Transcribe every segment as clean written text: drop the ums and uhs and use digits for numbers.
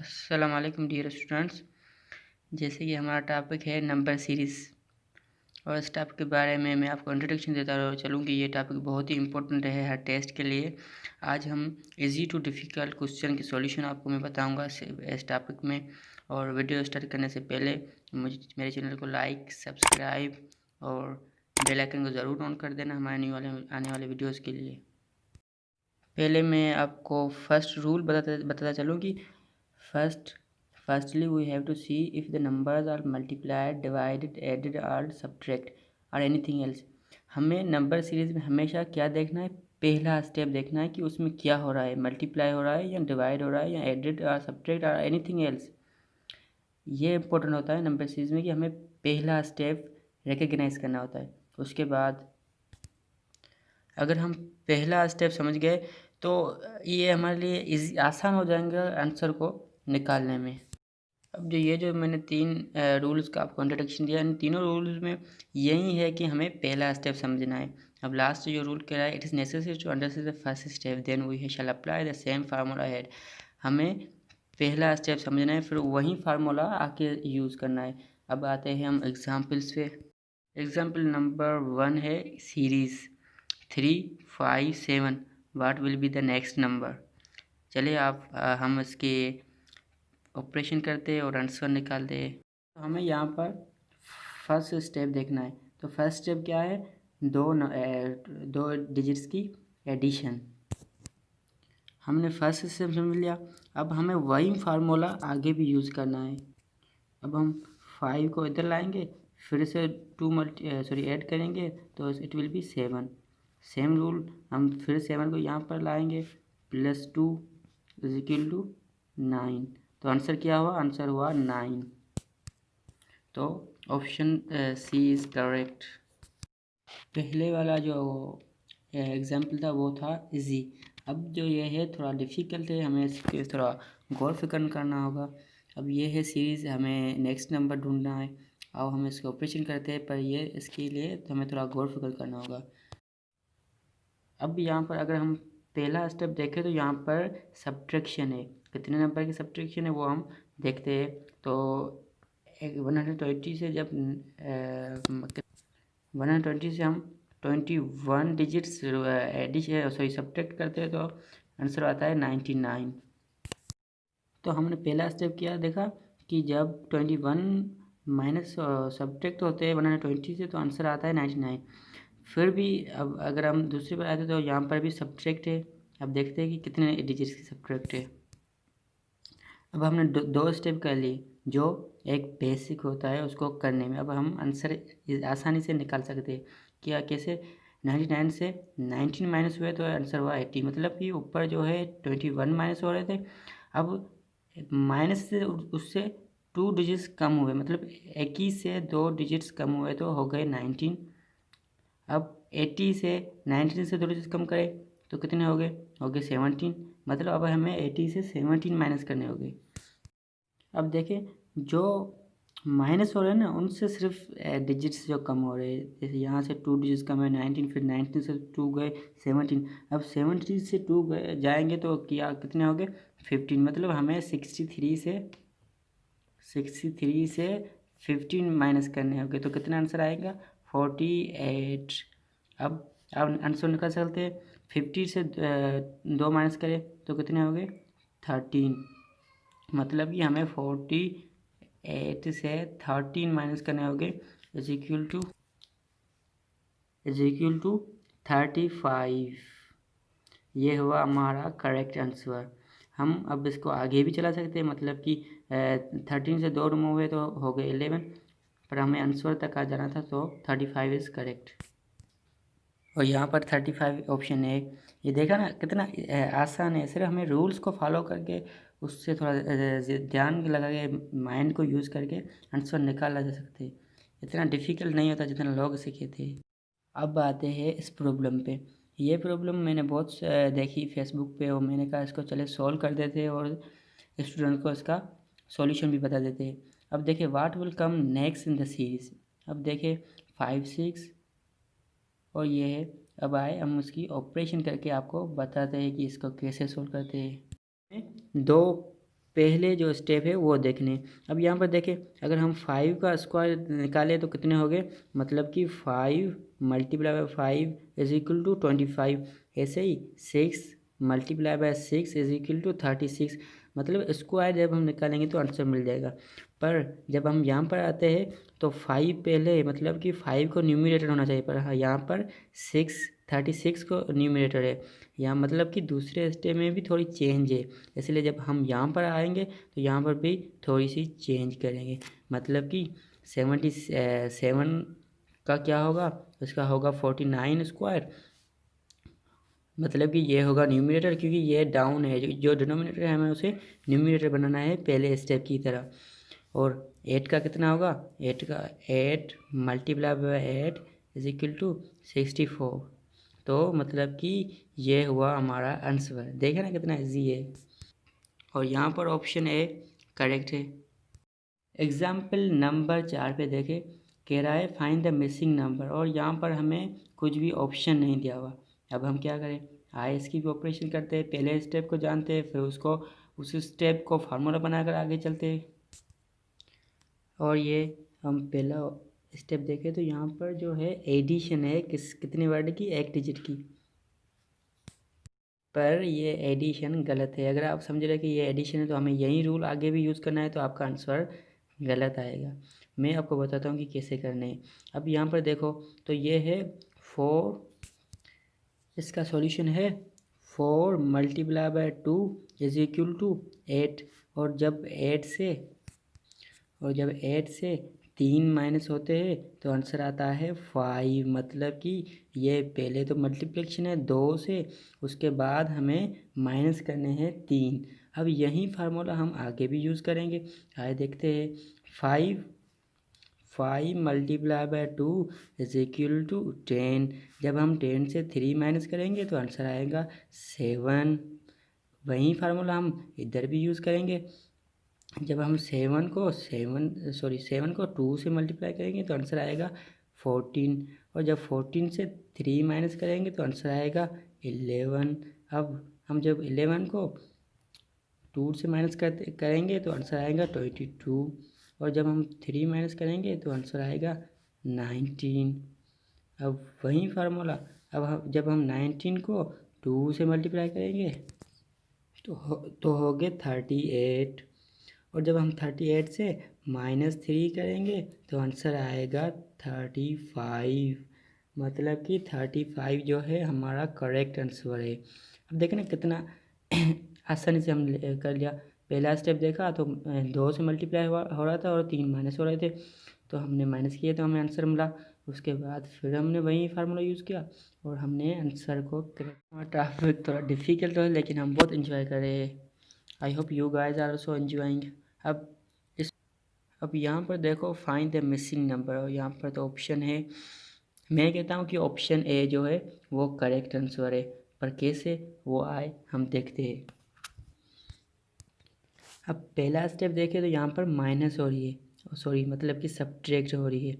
अस्सलाम वालेकुम dear students. जैसे कि हमारा टॉपिक है नंबर सीरीज़ और इस टॉपिक के बारे में मैं आपको इंट्रोडक्शन देता चलूँ कि ये टॉपिक बहुत ही इंपॉर्टेंट है हर टेस्ट के लिए। आज हम इजी टू डिफ़िकल्ट क्वेश्चन की सॉल्यूशन आपको मैं बताऊंगा इस टॉपिक में। और वीडियो स्टार्ट करने से पहले मुझे मेरे चैनल को लाइक, सब्सक्राइब और बेल आइकन को ज़रूर ऑन कर देना हमारे आने वाले वीडियोज़ के लिए। पहले मैं आपको फर्स्ट रूल बताता चलूँ कि Firstly, we have to see if the numbers are multiplied, divided, added or subtract or anything else। हमें नंबर सीरीज में हमेशा क्या देखना है, पहला स्टेप देखना है कि उसमें क्या हो रहा है, मल्टीप्लाई हो रहा है या डिवाइड हो रहा है या एडेड और सब्ट्रैक्ट और एनीथिंग एल्स। ये इंपॉर्टेंट होता है नंबर सीरीज में कि हमें पहला स्टेप रिकग्नाइज करना होता है। उसके बाद अगर हम पहला स्टेप समझ गए तो ये हमारे लिए इजी आसान हो जाएगा आंसर को निकालने में। अब जो मैंने तीन रूल्स का आपको इंट्रोडक्शन दिया, इन तीनों रूल्स में यही है कि हमें पहला स्टेप समझना है। अब लास्ट जो रूल कह रहा है, it is necessary to understand the first step then we shall apply the same formula head. हमें पहला स्टेप समझना है, फिर वही फार्मूला आके यूज़ करना है। अब आते हैं हम एग्जाम्पल्स पे। एग्जाम्पल नंबर 1 है series 3, 5, 7। What will be the next number. चलिए हम इसके ऑपरेशन करते और आंसर निकालते। तो हमें यहाँ पर फर्स्ट स्टेप देखना है। तो फर्स्ट स्टेप क्या है, दो डिजिट्स की एडिशन। हमने फर्स्ट स्टेप समझ लिया। अब हमें वही फार्मूला आगे भी यूज़ करना है। अब हम 5 को इधर लाएंगे, फिर से ऐड करेंगे तो it will be 7। Same rule, हम फिर 7 को यहाँ पर लाएंगे, +2 इज इक्वल टू 9। तो आंसर क्या हुआ, आंसर हुआ 9। तो ऑप्शन सी इज़ करेक्ट। पहले वाला जो एग्जाम्पल था वो था इजी। अब जो ये है थोड़ा डिफ़िकल्ट है, हमें इसके थोड़ा गौर फिक्र करना होगा। अब ये है सीरीज़, हमें नेक्स्ट नंबर ढूंढना है। अब हम इसके ऑपरेशन करते हैं, पर ये इसके लिए तो हमें थोड़ा गौर फिक्र करना होगा। अब यहाँ पर अगर हम पहला स्टेप देखें तो यहाँ पर सब्ट्रैक्शन है। कितने नंबर की सब्ट्रैक्शन है वो हम देखते हैं। तो 120 से जब 120 से हम 21 डिजिट्स सब्ट्रैक्ट करते हैं तो आंसर आता है 99। तो हमने पहला स्टेप किया, देखा कि जब 21 माइनस सब्ट्रैक्ट होते हैं 120 से तो आंसर आता है 99। फिर भी अब अगर हम दूसरी बार आते तो यहाँ पर भी सब्ट्रैक्ट है। अब देखते हैं कि कितने डिजिट्स की सब्ट्रैक्ट है। अब हमने दो स्टेप कर लिए जो एक बेसिक होता है उसको करने में। अब हम आंसर आसानी से निकाल सकते हैं। क्या, कैसे, 99 से 19 माइनस हुए तो आंसर हुआ 80। मतलब कि ऊपर जो है 21 माइनस हो रहे थे, अब माइनस से उससे 2 डिजिट्स कम हुए, मतलब 21 से 2 डिजिट्स कम हुए तो हो गए 19। अब 80 से 19 से 2 डिजिट कम करें तो कितने हो गए 17। मतलब अब हमें 80 से 17 माइनस करने हो गए। अब देखें जो माइनस हो रहे हैं ना उनसे सिर्फ डिजिट्स जो कम हो रहे हैं, जैसे यहाँ से 2 डिजिट्स कम है 19, फिर 19 से 2 गए 17। अब 17 से 2 गए जाएंगे तो क्या कितने हो गए 15। मतलब हमें 63 से 15 माइनस करने होंगे तो कितना आंसर आएगा 48। अब आंसर निकाल सकते हैं। 50 से 2 माइनस करें तो कितने हो गए 13। मतलब कि हमें 48 से 13 माइनस करने होंगे इज इक्वल टू 35। ये हुआ हमारा करेक्ट आंसर। हम अब इसको आगे भी चला सकते हैं, मतलब कि 13 से 2 रिमूव हुए तो हो गए 11, पर हमें आंसर तक आ जाना था तो 35 इज़ करेक्ट। और यहाँ पर 35 ऑप्शन है। ये देखा ना कितना आसान है, सिर्फ हमें रूल्स को फॉलो करके उससे थोड़ा ध्यान लगा के माइंड को यूज़ करके आंसर निकाला जा सकते हैं। इतना डिफ़िकल्ट नहीं होता जितना लोग सीखे थे। अब आते हैं इस प्रॉब्लम पे। ये प्रॉब्लम मैंने बहुत देखी फेसबुक पे और मैंने कहा इसको चले सॉल्व कर देते और स्टूडेंट को इसका सॉल्यूशन भी बता देते हैं। अब देखिए what will come next in the series. अब देखिए 5, 6 और ये है। अब आए हम उसकी ऑपरेशन करके आपको बताते हैं कि इसको कैसे सोल्व करते हैं। दो पहले जो स्टेप है वो देखने। अब यहाँ पर देखें, अगर हम 5 का स्क्वायर निकालें तो कितने हो गए, मतलब कि 5 multiply by 5 is equal to 25। ऐसे ही 6 multiply by 6 is equal to 36। मतलब स्क्वायर जब हम निकालेंगे तो आंसर मिल जाएगा। पर जब हम यहाँ पर आते हैं तो 5 पहले, मतलब कि 5 को न्यूमरेटर होना चाहिए, पर हाँ यहाँ पर 36 को न्यूमरेटर है। यहाँ मतलब कि दूसरे स्टेप में भी थोड़ी चेंज है, इसलिए जब हम यहाँ पर आएंगे तो यहाँ पर भी थोड़ी सी चेंज करेंगे। मतलब कि 77 का क्या होगा, इसका होगा 49 स्क्वायर। मतलब कि ये होगा न्यूमरेटर, क्योंकि ये डाउन है, जो डिनोमिनेटर है हमें उसे न्यूमरेटर बनाना है पहले स्टेप की तरह। और 8 का कितना होगा, 8 multiply by 8 is equal to 64। तो मतलब कि ये हुआ हमारा आंसर। देखे ना कितना इजी है। और यहाँ पर ऑप्शन ए करेक्ट है। एग्जाम्पल नंबर 4 पे देखें, कह रहा है फाइंड द मिसिंग नंबर, और यहाँ पर हमें कुछ भी ऑप्शन नहीं दिया हुआ। अब हम क्या करें, आए इसकी भी ऑपरेशन करते हैं, पहले स्टेप को जानते हैं, फिर उसको उस स्टेप को फार्मूला बनाकर आगे चलते हैं। और ये हम पहला स्टेप देखें तो यहाँ पर जो है एडिशन है, कितने वर्ड की, एक डिजिट की। पर ये एडिशन गलत है। अगर आप समझ रहे कि ये एडिशन है तो हमें यही रूल आगे भी यूज़ करना है, तो आपका आंसर गलत आएगा। मैं आपको बताता हूँ कि कैसे करने हैं। अब यहाँ पर देखो तो ये है 4, इसका सॉल्यूशन है 4 multiply by 2 is equal to 8। और जब 8 से 3 माइनस होते हैं तो आंसर आता है 5। मतलब कि ये पहले तो मल्टीप्लिकेशन है 2 से, उसके बाद हमें माइनस करने हैं 3। अब यही फार्मूला हम आगे भी यूज़ करेंगे। आइए देखते हैं। 5 multiply by 2 is equal to 10। जब हम 10 से 3 माइनस करेंगे तो आंसर आएगा 7। वही फार्मूला हम इधर भी यूज़ करेंगे। जब हम 7 को 2 से मल्टीप्लाई करेंगे तो आंसर आएगा 14। और जब 14 से 3 माइनस करेंगे तो आंसर आएगा 11। अब हम जब 11 को 2 से माइनस करेंगे तो आंसर आएगा 22। और जब हम 3 माइनस करेंगे तो आंसर आएगा 19। अब वही फार्मूला, जब हम 19 को 2 से मल्टीप्लाई करेंगे तो हो गए 38। और जब हम 38 से -3 करेंगे तो आंसर आएगा 35। मतलब कि 35 जो है हमारा करेक्ट आंसर है। अब देखें ना कितना आसानी से हम कर लिया। पहला स्टेप देखा तो 2 से मल्टीप्लाई हो रहा था और 3 माइनस हो रहे थे, तो हमने माइनस किए तो हमें आंसर मिला। उसके बाद फिर हमने वही फार्मूला यूज़ किया और हमने आंसर को करेक्ट। टॉपिक थोड़ा डिफिकल्ट है लेकिन हम बहुत इंजॉय कर रहे हैं। I hope you guys are also enjoying. अब यहाँ पर देखो फाइंड द मिसिंग नंबर, और यहाँ पर तो ऑप्शन है। मैं कहता हूँ कि ऑप्शन ए जो है वो करेक्ट आंसर है, पर कैसे वो आए हम देखते हैं। अब पहला स्टेप देखें तो यहाँ पर माइनस हो रही है, सॉरी मतलब कि सब्ट्रैक्ट हो रही है।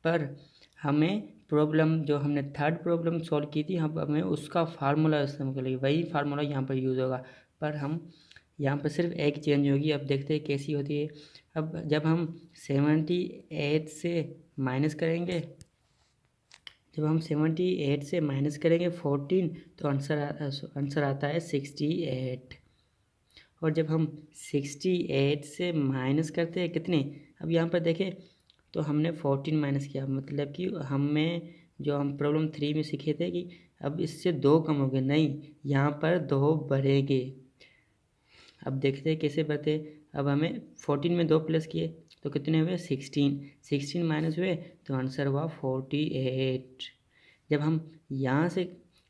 पर हमें प्रॉब्लम जो हमने थर्ड प्रॉब्लम सॉल्व की थी, हम हमें उसका फार्मूला इस्तेमाल करेंगे, वही फार्मूला यहाँ पर यूज़ होगा। पर हम यहाँ पर सिर्फ एक चेंज होगी। अब देखते हैं कैसी होती है। अब जब हम 78 से माइनस करेंगे, 14 तो आंसर आता है 68। और जब हम 68 से माइनस करते हैं कितने, अब यहाँ पर देखें तो हमने 14 माइनस किया, मतलब कि हमें जो हम प्रॉब्लम 3 में सीखे थे कि अब इससे 2 कम हो गए, नहीं यहाँ पर 2 बढ़ेंगे। अब देखते हैं कैसे बढ़ते। अब हमें 14 में 2 प्लस किए तो कितने हुए, 16 माइनस हुए तो आंसर हुआ 48। जब हम यहाँ से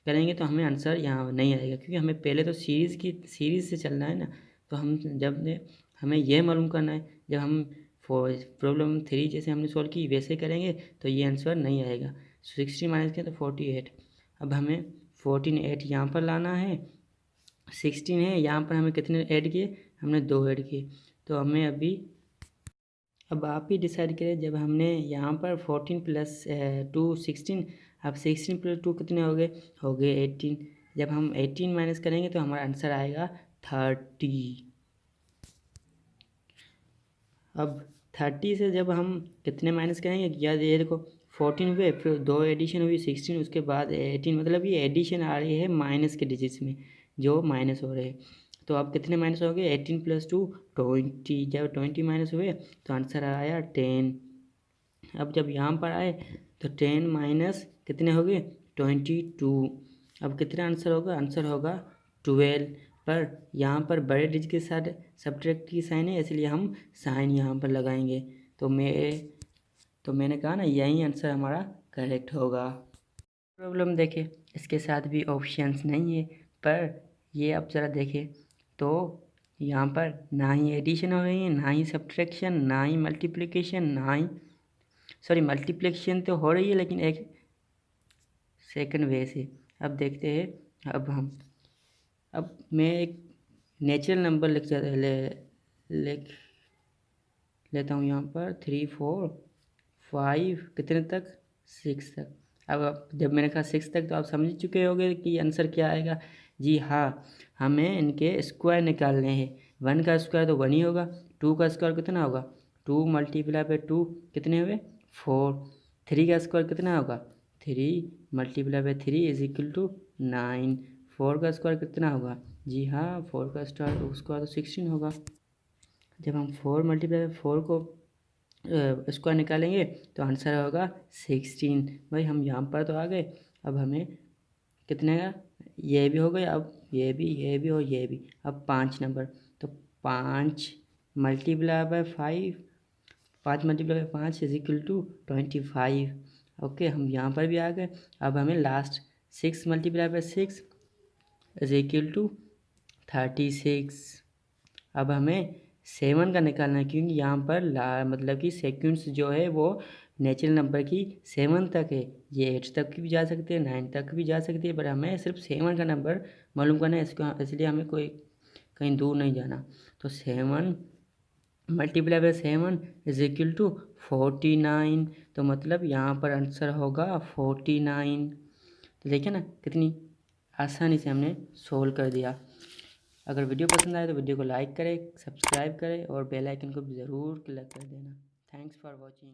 करेंगे तो हमें आंसर यहाँ नहीं आएगा, क्योंकि हमें पहले तो सीरीज़ से चलना है ना। तो हमें यह मालूम करना है, जब हम प्रॉब्लम 3 जैसे हमने सॉल्व की वैसे करेंगे तो ये आंसर नहीं आएगा। 16 माइनस किया तो 48। अब हमें 8 यहाँ पर लाना है, 16 है यहाँ पर, हमें कितने ऐड किए, हमने 2 ऐड किए। तो हमें अब आप ही डिसाइड करें। जब हमने यहाँ पर 14 प्लस 2 16, अब 16 प्लस 2 कितने हो गए 18। जब हम 18 माइनस करेंगे तो हमारा आंसर आएगा 30। अब 30 से जब हम कितने माइनस करेंगे, या ये देखो 14 हुए, फिर 2 एडिशन हुई 16, उसके बाद 18, मतलब ये एडिशन आ रही है माइनस के डिजिट्स में जो माइनस हो रहे हैं। तो अब कितने माइनस हो गए, 18 + 2 20, जब 20 माइनस हुए तो आंसर आया 10। अब जब यहाँ पर आए तो 10 माइनस कितने हो गए, 22। अब कितना आंसर होगा, आंसर होगा 12। पर यहाँ पर बड़े डिजिट के साथ सब्ट्रैक्ट की साइन है, इसलिए हम साइन यहाँ पर लगाएंगे। तो मैंने कहा ना, यही आंसर हमारा करेक्ट होगा। प्रॉब्लम देखें, इसके साथ भी ऑप्शंस नहीं है, पर ये अब ज़रा देखें तो यहाँ पर ना ही एडिशन हो रही है, ना ही सब्ट्रैक्शन, ना ही मल्टीप्लिकेशन, ना ही सॉरी मल्टीप्लिकेशन तो हो रही है लेकिन एक सेकंड वे से। अब देखते हैं, अब मैं एक नेचुरल नंबर लिख लेता हूँ यहाँ पर 3 4 5 कितने तक, 6 तक। अब जब मैंने कहा 6 तक तो आप समझ चुके होंगे कि आंसर क्या आएगा। जी हाँ, हमें इनके स्क्वायर निकालने हैं। 1 का स्क्वायर तो 1 ही होगा। 2 का स्क्वायर कितना होगा, 2 × 2 कितने हुए, 4। 3 का स्क्वायर कितना होगा, 3 × 3 = 9। 4 का स्क्वायर कितना होगा, जी हाँ 4 का स्क्वायर तो 16 होगा। जब हम 4 × 4 को स्क्वायर निकालेंगे तो आंसर होगा 16। भाई हम यहाँ पर तो आ गए। अब हमें कितने का, ये भी हो गया, अब ये भी और ये भी। अब 5 नंबर, तो 5 × 5, 5 × 5 = 25। ओके, हम यहाँ पर भी आ गए। अब हमें लास्ट 6 × 6 = 36। अब हमें 7 का निकालना है, क्योंकि यहाँ पर मतलब कि सेकेंड्स जो है वो नेचुरल नंबर की 7 तक है। ये 8 तक भी जा सकते हैं, 9 तक भी जा सकती है, पर हमें सिर्फ 7 का नंबर मालूम करना है, इसलिए हमें कोई कहीं दूर नहीं जाना। तो 7 × 7 = 49। तो मतलब यहाँ पर आंसर होगा 49। तो देखिए ना, कितनी आसानी से हमने सोल्व कर दिया। अगर वीडियो पसंद आए तो वीडियो को लाइक करें, सब्सक्राइब करें और बेल आइकन को भी ज़रूर क्लिक कर देना। Thanks for watching.